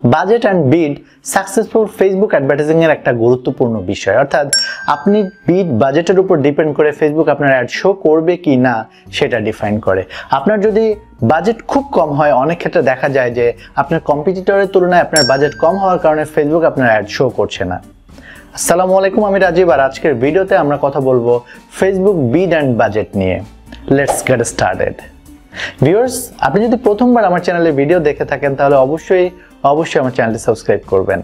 Budget and bid successful Facebook advertising এর একটা গুরুত্বপূর্ণ বিষয়। অর্থাৎ আপনি বিড বাজেটের উপর ডিপেন্ড করে ফেসবুক আপনার অ্যাড শো করবে কি না সেটা ডিফাইন করে। আপনার যদি বাজেট খুব কম হয়, অনেক ক্ষেত্রে দেখা যায় যে আপনার কম্পিটিটরের তুলনায় আপনার বাজেট কম হওয়ার কারণে ফেসবুক আপনার অ্যাড শো করছে না। আসসালামু আলাইকুম, আমি রাজীব, আর আজকের ভিডিওতে আমরা কথা বলবো ফেসবুক বিড অ্যান্ড বাজেট নিয়ে। Let's get started. ভিউয়ার্স, আপনি যদি প্রথমবার আমার চ্যানেলে ভিডিও দেখে থাকেন তাহলে অবশ্যই আমার চ্যানেলটি সাবস্ক্রাইব করবেন।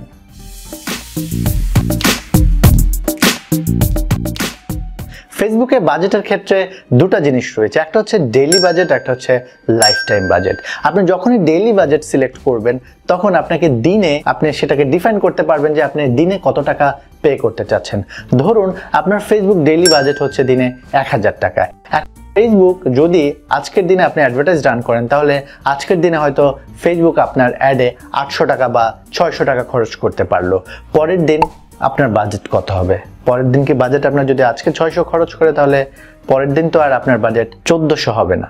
ফেসবুকে বাজেটের ক্ষেত্রে দুটো জিনিস রয়েছে, একটা হচ্ছে ডেইলি বাজেট, একটা হচ্ছে লাইফ টাইম বাজেট। আপনি যখনই ডেইলি বাজেট সিলেক্ট করবেন তখন আপনাকে দিনে আপনি সেটাকে ডিফাইন করতে পারবেন যে আপনি দিনে কত টাকা পে করতে চাচ্ছেন। ধরুন আপনার ফেসবুক ডেইলি বাজেট হচ্ছে দিনে 1000 টাকা। ফেসবুক যদি আজকের দিনে আপনি অ্যাডভার্টাইজ রান করেন তাহলে আজকের দিনে হয়তো ফেসবুক আপনার অ্যাডে 800 টাকা বা 600 টাকা খরচ করতে পারলো। পরের দিন আপনার বাজেট কত হবে? পরের দিন কি বাজেট আপনার যদি আজকে 600 খরচ করে তাহলে পরের দিন তো আর আপনার বাজেট 1400 হবে না,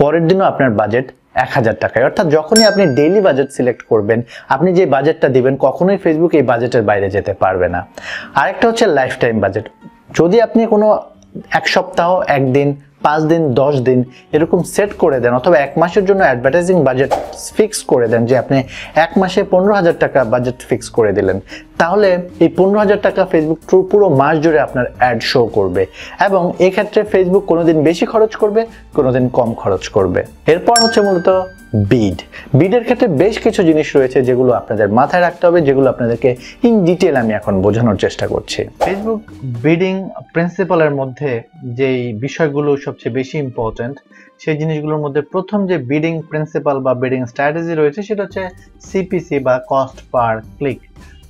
পরের দিনও আপনার বাজেট 1000 টাকায়। অর্থাৎ যখনই আপনি ডেইলি বাজেট সিলেক্ট করবেন, আপনি যে বাজেটটা দিবেন কখনোই ফেসবুক এই বাজেটের বাইরে যেতে পারবে না। আরেকটা হচ্ছে লাইফ টাইম বাজেট। যদি আপনি কোনো এক সপ্তাহ, একদিন, 5 দিন, 10 দিন এরকম সেট করে দেন অথবা এক মাসের জন্য অ্যাডভার্টাইজিং বাজেট ফিক্স করে দেন যে আপনি এক মাসে 15,000 টাকা বাজেট ফিক্স করে দিলেন, তাহলে এই 15,000 টাকা ফেসবুক পুরো মাস জুড়ে আপনার অ্যাড শো করবে এবং এক্ষেত্রে ফেসবুক কোনোদিন বেশি খরচ করবে, কোনোদিন কম খরচ করবে। এরপর হচ্ছে মূলত বিডের ক্ষেত্রে বেশ কিছু জিনিস রয়েছে যেগুলো আপনাদের মাথায় রাখতে হবে, যেগুলো আপনাদেরকে ইন ডিটেল আমি এখন বোঝানোর চেষ্টা করছি। ফেসবুক বিডিং প্রিন্সিপালের মধ্যে যেই বিষয়গুলো সবচেয়ে বেশি ইম্পর্টেন্ট, সেই জিনিসগুলোর মধ্যে প্রথম যে বিডিং প্রিন্সিপাল বা বিডিং স্ট্র্যাটেজি রয়েছে সেটা হচ্ছে সিপিসি বা কস্ট পার ক্লিক।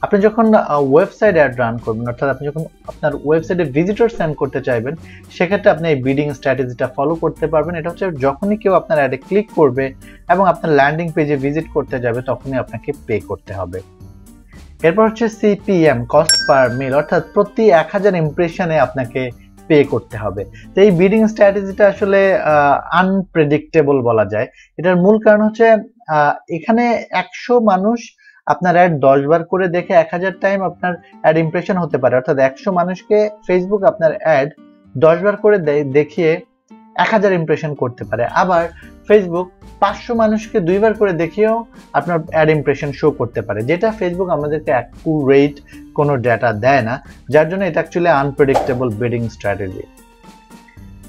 আপনি যখন ওয়েবসাইট অ্যাড রান করবেন, অর্থাৎ আপনি যখন আপনার ওয়েবসাইটে ভিজিটর সেন্ড করতে চাইবেন, সেক্ষেত্রে আপনি এই বিডিং স্ট্র্যাটেজিটা ফলো করতে পারবেন। এটা হচ্ছে যখনই কেউ আপনার অ্যাডে ক্লিক করবে এবং আপনার ল্যান্ডিং পেজে ভিজিট করতে যাবে তখনই আপনাকে পে করতে হবে। এরপর হচ্ছে সিপিএম, কস্ট পার মিল, অর্থাৎ প্রতি 1000 ইমপ্রেশনে আপনাকে পে করতে হবে। তো এই বিডিং স্ট্র্যাটেজিটা আসলে আনপ্রেডিক্টেবল বলা যায়। এটার মূল কারণ হচ্ছে এখানে 100 মানুষ আপনার অ্যাড 10 বার করে দেখে 1000 টাইম আপনার অ্যাড ইমপ্রেশন হতে পারে। অর্থাৎ 100 মানুষকে ফেসবুক আপনার অ্যাড 10 বার করে দেখিয়ে 1000 ইমপ্রেশন করতে পারে। আবার ফেসবুক 500 মানুষকে 2 বার করে দেখিয়েও আপনার অ্যাড ইমপ্রেশন শো করতে পারে, যেটা ফেসবুক আমাদেরকে অ্যাকুরেট কোনো ডেটা দেয় না, যার জন্য এটা অ্যাকচুয়ালি আনপ্রেডিক্টেবল বিডিং স্ট্র্যাটেজি।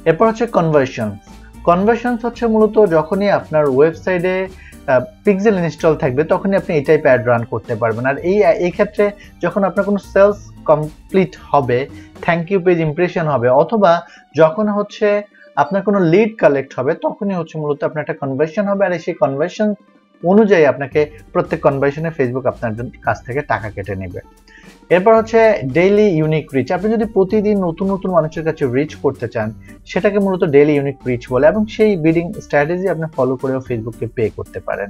এরপর হচ্ছে কনভার্সনস হচ্ছে মূলত যখনই আপনার ওয়েবসাইটে পিক্সেল ইনস্টল থাকবে তখনই আপনি এই টাইপ অ্যাড রান করতে পারবেন। আর এই ক্ষেত্রে যখন আপনার কোনো সেলস কমপ্লিট হবে, থ্যাংক ইউ পেজ ইমপ্রেশন হবে, অথবা যখন হচ্ছে আপনার কোনো লিড কালেক্ট হবে তখনই হচ্ছে মূলত আপনার একটা কনভার্সন হবে, আর সেই কনভার্সন অনুযায়ী আপনাকে প্রত্যেক কনভার্সনে ফেসবুক আপনার কাছ থেকে টাকা কেটে নেবে। এরপর হচ্ছে ডেইলি ইউনিক রিচ। আপনি যদি প্রতিদিন নতুন নতুন মানুষের কাছে রিচ করতে চান সেটাকে মূলত ডেইলি ইউনিক রিচ বলে, এবং সেই বিডিং স্ট্র্যাটেজি আপনি ফলো করেও ফেসবুককে পে করতে পারেন।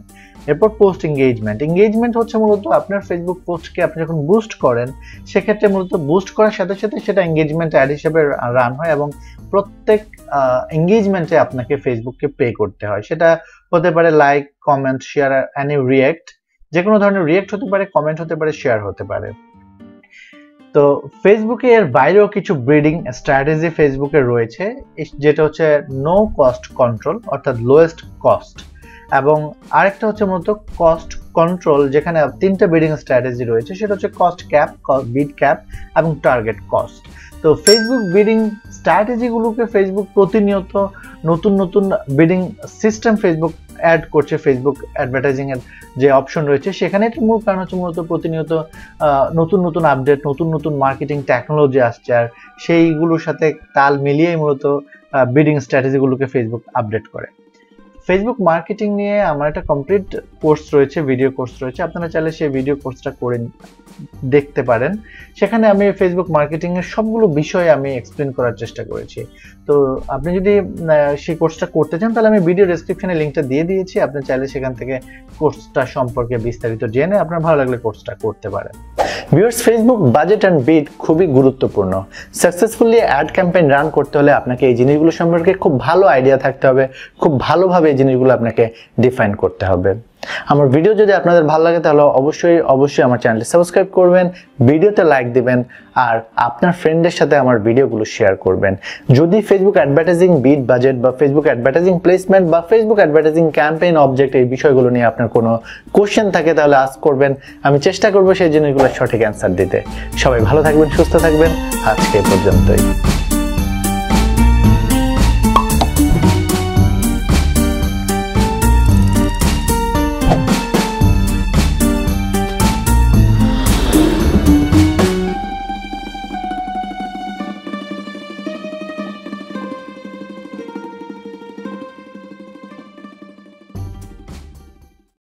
এরপর পোস্ট এঙ্গেজমেন্ট হচ্ছে মূলত আপনার ফেসবুক পোস্টকে আপনি যখন বুস্ট করেন সেক্ষেত্রে মূলত বুস্ট করার সাথে সাথে সেটা এঙ্গেজমেন্ট অ্যাড হিসেবে রান হয় এবং প্রত্যেক এঙ্গেজমেন্টে আপনাকে ফেসবুককে পে করতে হয়। সেটা হতে পারে like, comment, share, any react, যে কোনো ধরনের রিয়েক্ট হতে পারে, কমেন্ট হতে পারে, শেয়ার হতে পারে। তো ফেসবুকে এর বাইরেও কিছু ব্রিডিং স্ট্র্যাটেজি ফেসবুকে রয়েছে, যেটা হচ্ছে নো কস্ট কন্ট্রোল, অর্থাৎ লোয়েস্ট কস্ট, এবং আরেকটা হচ্ছে মূলত কস্ট কন্ট্রোল, যেখানে 3টা ব্রিডিং স্ট্র্যাটেজি রয়েছে। সেটা হচ্ছে কস্ট ক্যাপ, বিড ক্যাপ এবং টার্গেট কস্ট। তো ফেসবুক বিডিং স্ট্র্যাটেজিগুলোকে ফেসবুক প্রতিনিয়ত নতুন নতুন বিডিং সিস্টেম ফেসবুক অ্যাড করছে। ফেসবুক অ্যাডভার্টাইজিং এর যে অপশন রয়েছে সেখানে এটার মূল কারণ হচ্ছে মূলত প্রতিনিয়ত নতুন নতুন আপডেট, নতুন নতুন মার্কেটিং টেকনোলজি আসছে, আর সেইগুলোর সাথে তাল মিলিয়েই মূলত বিডিং স্ট্র্যাটেজিগুলোকে ফেসবুক আপডেট করে। ফেসবুক মার্কেটিং নিয়ে আমার একটা কমপ্লিট কোর্স রয়েছে, ভিডিও কোর্স রয়েছে, আপনারা চাইলে সেই ভিডিও কোর্সটা করে দেখতে পারেন। সেখানে আমি ফেসবুক মার্কেটিং এর সবগুলো বিষয় আমি এক্সপ্লেন করার চেষ্টা করেছি। তো আপনি যদি সেই কোর্সটা করতে চান তাহলে আমি ভিডিও ডেসক্রিপশনে লিংকটা দিয়ে দিয়েছি, আপনি চাইলে সেখান থেকে কোর্সটা সম্পর্কে বিস্তারিত জেনে আপনার ভালো লাগলে কোর্সটা করতে পারেন। ভিউয়ার্স, ফেসবুক বাজেট অ্যান্ড বিড খুবই গুরুত্বপূর্ণ। সাকসেসফুলি অ্যাড ক্যাম্পেইন রান করতে হলে আপনাকে এই জিনিসগুলো সম্পর্কে খুব ভালো আইডিয়া থাকতে হবে, খুব ভালোভাবে এই জিনিসগুলো আপনাকে ডিফাইন করতে হবে। আমার ভিডিও যদি আপনাদের ভালো লাগে তাহলে অবশ্যই আমার চ্যানেলটি সাবস্ক্রাইব করবেন, ভিডিওতে লাইক দিবেন আর আপনার ফ্রেন্ডদের সাথে আমার ভিডিওগুলো শেয়ার করবেন। যদি ফেসবুক অ্যাডভার্টাইজিং বিড বাজেট বা ফেসবুক অ্যাডভার্টাইজিং প্লেসমেন্ট বা ফেসবুক অ্যাডভার্টাইজিং ক্যাম্পেইন অবজেক্ট এই বিষয়গুলো নিয়ে আপনার কোনো কোশ্চেন থাকে তাহলে আস্ক করবেন, আমি চেষ্টা করব সেই জিনিসগুলোর সঠিক অ্যান্সার দিতে। সবাই ভালো থাকবেন, সুস্থ থাকবেন, আজকে এই পর্যন্তই।